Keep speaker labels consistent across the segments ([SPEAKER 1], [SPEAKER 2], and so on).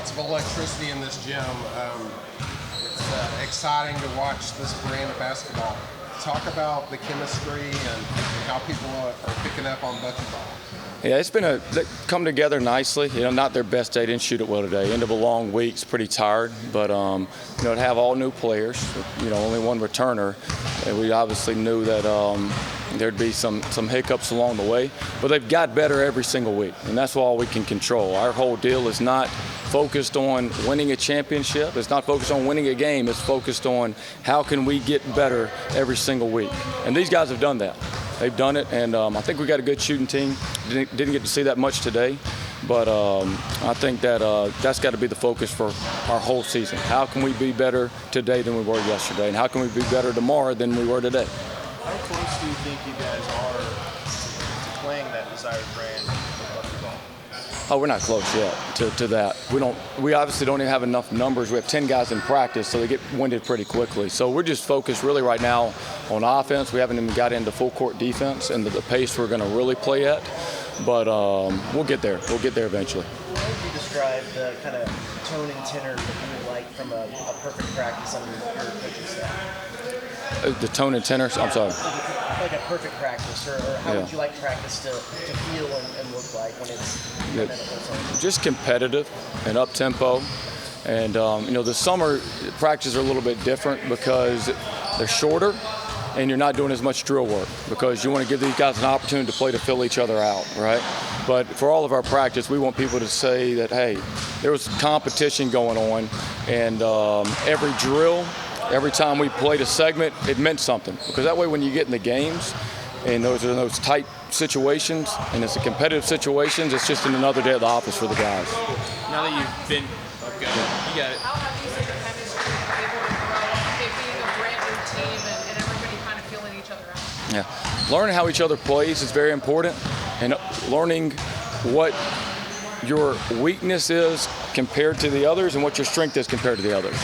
[SPEAKER 1] lots of electricity in this gym. It's exciting to watch this brand of basketball. Talk about the chemistry and how people are picking up on Bucky ball.
[SPEAKER 2] Yeah, it's been they come together nicely. You know, not their best day, didn't shoot it well today. End of a long week, it's pretty tired. But you know, to have all new players, you know, only one returner, and we obviously knew that there'd be some hiccups along the way. But they've got better every single week, and that's all we can control. Our whole deal is not focused on winning a championship. It's not focused on winning a game. It's focused on how can we get better every single week. And these guys have done that. They've done it, and I think we got a good shooting team. Didn't get to see that much today, but I think that that's got to be the focus for our whole season. How can we be better today than we were yesterday, and how can we be better tomorrow than we were today?
[SPEAKER 3] How close do you think you guys are to playing that desired brand of basketball?
[SPEAKER 2] Oh, we're not close yet to that. We obviously don't even have enough numbers. We have 10 guys in practice, so they get winded pretty quickly. So we're just focused really right now on offense. We haven't even got into full court defense and the pace we're going to really play at. But we'll get there. We'll get there eventually.
[SPEAKER 4] How would you describe the kind of tone and tenor that you would like from a perfect practice under your coaching staff?
[SPEAKER 2] The tone and tenor? I'm sorry.
[SPEAKER 4] Like a perfect practice, or how would you like practice to feel and look like when it's
[SPEAKER 2] just competitive and up-tempo. And, you know, the summer practices are a little bit different because they're shorter and you're not doing as much drill work because you want to give these guys an opportunity to play to fill each other out, right? But for all of our practice, we want people to say that, hey, there was competition going on, and every drill, every time we played a segment, it meant something. Because that way when you get in the games, and those are those tight situations, and it's a competitive situations, it's just another day at the office for the guys.
[SPEAKER 3] Now that you've been, okay, you got it.
[SPEAKER 5] How have you seen the chemistry able to grow, it being a brand new team and everybody kind of feeling each other out?
[SPEAKER 2] Yeah, learning how each other plays is very important, and learning what your weakness is compared to the others and what your strength is compared to the others.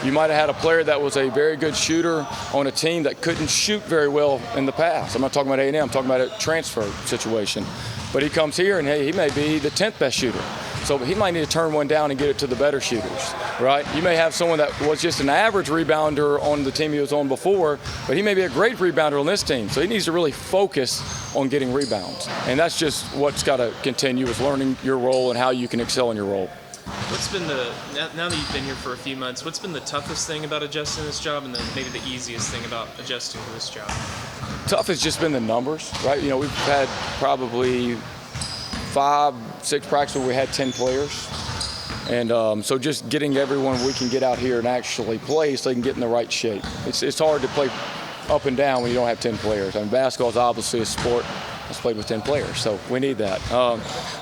[SPEAKER 2] You might have had a player that was a very good shooter on a team that couldn't shoot very well in the past. I'm not talking about A&M, I'm talking about a transfer situation. But he comes here and hey, he may be the 10th best shooter. So he might need to turn one down and get it to the better shooters, right? You may have someone that was just an average rebounder on the team he was on before, but he may be a great rebounder on this team. So he needs to really focus on getting rebounds. And that's just what's got to continue, is learning your role and how you can excel in your role.
[SPEAKER 3] What's been now that you've been here for a few months, what's been the toughest thing about adjusting to this job, and then maybe the easiest thing about adjusting to this job?
[SPEAKER 2] Tough has just been the numbers, right? You know, we've had probably 5-6 practices where we had 10 players. And so just getting everyone we can get out here and actually play so they can get in the right shape. It's hard to play up and down when you don't have 10 players. I mean, basketball is obviously a sport that's played with 10 players, so we need that.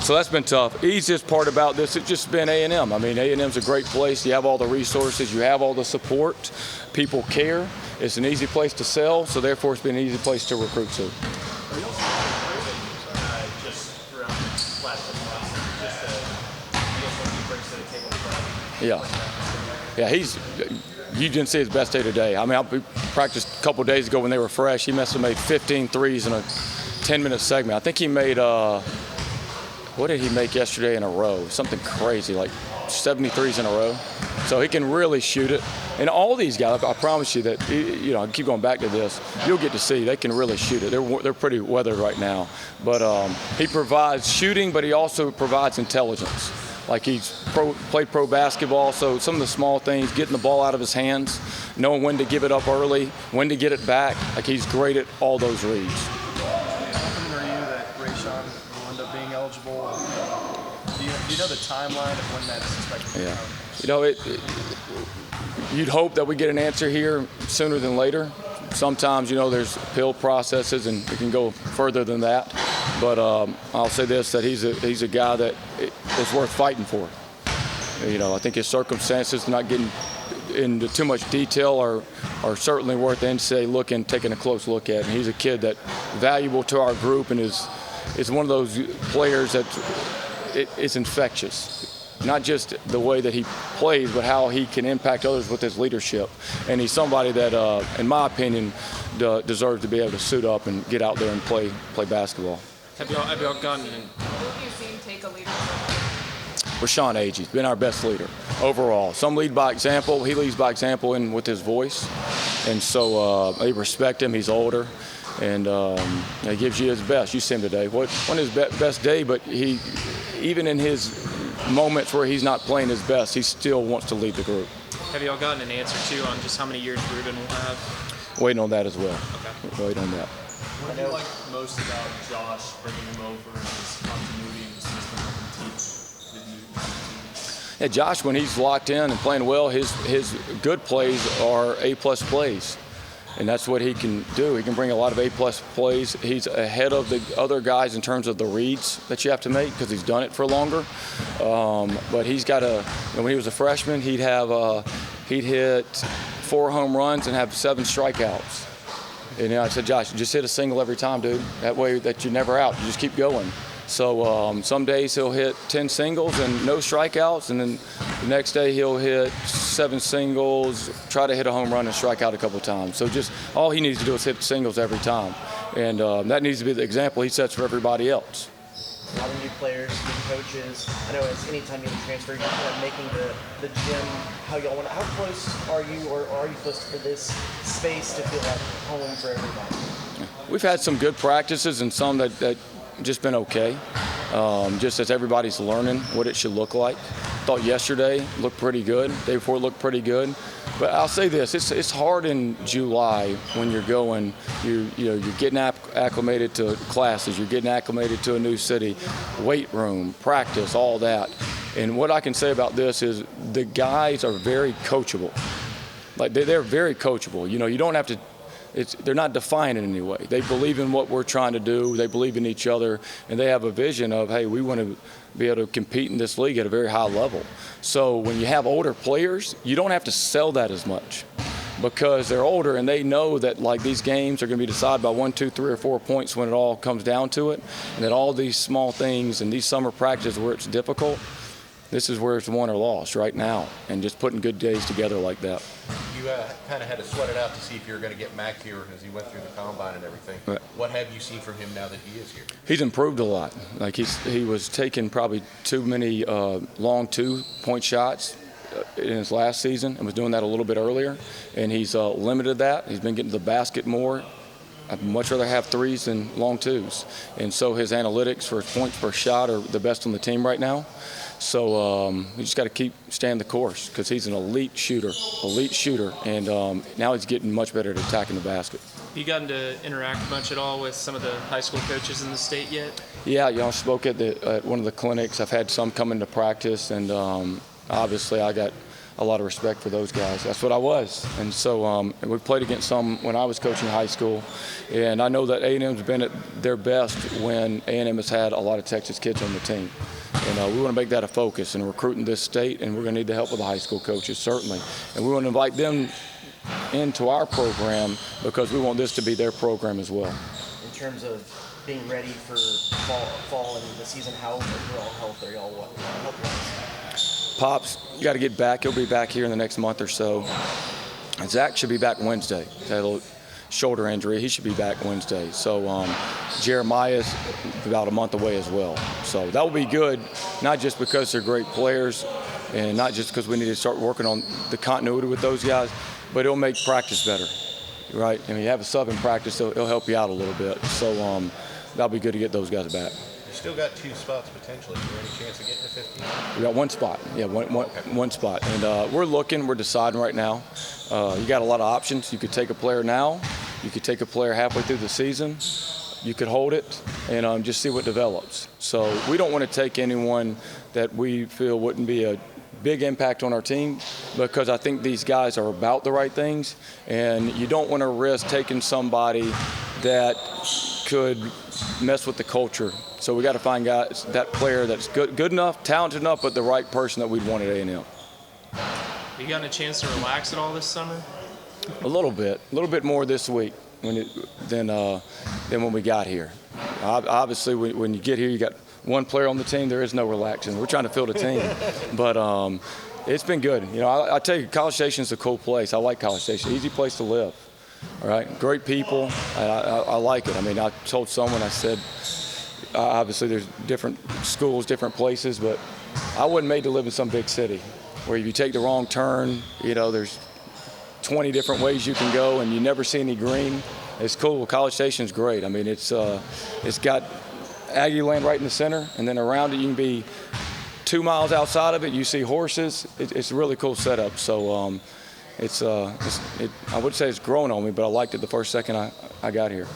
[SPEAKER 2] So that's been tough. Easiest part about this, it's just been A&M. I mean, A&M's a great place. You have all the resources. You have all the support. People care. It's an easy place to sell, so therefore it's been an easy place to recruit to. Yeah, you didn't see his best day today. I mean, I practiced a couple days ago when they were fresh. He must have made 15 threes in a 10-minute segment. I think he made, what did he make yesterday in a row? Something crazy, like 73s in a row. So he can really shoot it. And all these guys, I promise you that, you know, I keep going back to this, you'll get to see they can really shoot it. They're pretty weathered right now. But he provides shooting, but he also provides intelligence. Like he's played pro basketball, so some of the small things, getting the ball out of his hands, knowing when to give it up early, when to get it back, like he's great at all those reads.
[SPEAKER 3] How confident are you that Rayshawn will end up being eligible? Do you know the timeline of when that's expected to come?
[SPEAKER 2] You know, you'd hope that we get an answer here sooner than later. Sometimes, you know, there's appeal processes and it can go further than that. But I'll say this, that he's a guy that is worth fighting for. You know, I think his circumstances, not getting into too much detail, are certainly worth NCAA taking a close look at. And he's a kid that's valuable to our group and is one of those players that is infectious. Not just the way that he plays, but how he can impact others with his leadership. And he's somebody that, in my opinion, deserves to be able to suit up and get out there and play basketball.
[SPEAKER 3] Have y'all gotten in?
[SPEAKER 5] Who have you seen take a leadership?
[SPEAKER 2] Rashawn Agee's been our best leader overall. Some lead by example. He leads by example and with his voice. And so they respect him. He's older. And he gives you his best. You see him today. Wasn't his best day, but he, even in his moments where he's not playing his best, he still wants to lead the group.
[SPEAKER 6] Have y'all gotten an answer too on just how many years Ruben will have?
[SPEAKER 2] Waiting on that as well.
[SPEAKER 6] Okay.
[SPEAKER 2] Waiting on that.
[SPEAKER 7] What do you like most about Josh bringing him over and his continuity in the system, helping teach the new team?
[SPEAKER 2] Yeah, Josh, when he's locked in and playing well, his good plays are A-plus plays. And that's what he can do. He can bring a lot of A-plus plays. He's ahead of the other guys in terms of the reads that you have to make because he's done it for longer. But he's got when he was a freshman, he'd hit 4 home runs and have 7 strikeouts. And I said, Josh, just hit a single every time, dude. That way that you're never out. You just keep going. So some days he'll hit 10 singles and no strikeouts, and then the next day he'll hit 7 singles, try to hit a home run and strike out a couple times. So just all he needs to do is hit singles every time. And that needs to be the example he sets for everybody else.
[SPEAKER 4] A lot of new players, new coaches. I know it's anytime you transfer, you're kind of making the gym how y'all want. How close are you, or are you close for this space to feel like home for everybody?
[SPEAKER 2] We've had some good practices and some that just been okay. Just as everybody's learning what it should look like. Thought yesterday looked pretty good. Day before it looked pretty good. But I'll say this: it's hard in July when you're going. You're getting acclimated to classes. You're getting acclimated to a new city, weight room, practice, all that. And what I can say about this is the guys are very coachable. Like they're very coachable. You don't have to. They're not defined in any way. They believe in what we're trying to do. They believe in each other, and they have a vision of, hey, we want to be able to compete in this league at a very high level. So when you have older players, you don't have to sell that as much because they're older and they know that like these games are going to be decided by 1, 2, 3, or 4 points when it all comes down to it, and that all these small things and these summer practices where it's difficult, this is where it's won or lost right now, and just putting good days together like that.
[SPEAKER 8] You kind of had to sweat it out to see if you were going to get Mac here as he went through the combine and everything.
[SPEAKER 2] Right.
[SPEAKER 8] What have you seen from him now that he is here?
[SPEAKER 2] He's improved a lot. Like he was taking probably too many long 2-point shots in his last season and was doing that a little bit earlier, and he's limited that. He's been getting to the basket more. I'd much rather have 3s than long 2s. And so his analytics for his points per shot are the best on the team right now. So we just got to keep staying the course because he's an elite shooter, and now he's getting much better at attacking the basket.
[SPEAKER 6] Have you gotten to interact much at all with some of the high school coaches in the state yet?
[SPEAKER 2] Yeah, y'all spoke at one of the clinics. I've had some come into practice, and obviously I got a lot of respect for those guys. That's what I was. And so we played against some when I was coaching high school, and I know that A&M's been at their best when A&M has had a lot of Texas kids on the team. And we want to make that a focus in recruiting this state, and we're going to need the help of the high school coaches, certainly. And we want to invite them into our program because we want this to be their program as well.
[SPEAKER 4] In terms of being ready for fall and the season, how overall health are y'all health-wise?
[SPEAKER 2] Pops, you got to get back. He'll be back here in the next month or so. And Zach should be back Wednesday. That little shoulder injury, he should be back Wednesday. So Jeremiah's about a month away as well. So that will be good, not just because they're great players and not just because we need to start working on the continuity with those guys, but it'll make practice better, right? I mean, you have a sub in practice, it'll help you out a little bit. So that'll be good to get those guys back.
[SPEAKER 8] You still got 2 spots potentially. Is there any chance of getting to 15?
[SPEAKER 2] We got 1 spot. Yeah, one spot. And we're deciding right now. You got a lot of options. You could take a player now. You could take a player halfway through the season. You could hold it and just see what develops. So we don't want to take anyone that we feel wouldn't be a big impact on our team because I think these guys are about the right things, and you don't want to risk taking somebody that could mess with the culture. So we got to find guys, that player that's good enough, talented enough, but the right person that we'd want at A&M.
[SPEAKER 6] You gotten a chance to relax at all this summer?
[SPEAKER 2] A little bit more this week than when we got here. Obviously, when you get here, you got 1 player on the team. There is no relaxing. We're trying to field a team, but it's been good. I tell you, College Station's a cool place. I like College Station. Easy place to live. All right, great people. I like it. I mean, I told someone, I said, obviously there's different schools, different places, but I wasn't made to live in some big city where if you take the wrong turn, there's 20 different ways you can go and you never see any green. It's cool. College Station's great. I mean, it's got Aggie Land right in the center, and then around it you can be 2 miles outside of it. You see horses. It's a really cool setup. So I would say it's grown on me, but I liked it the first second I got here.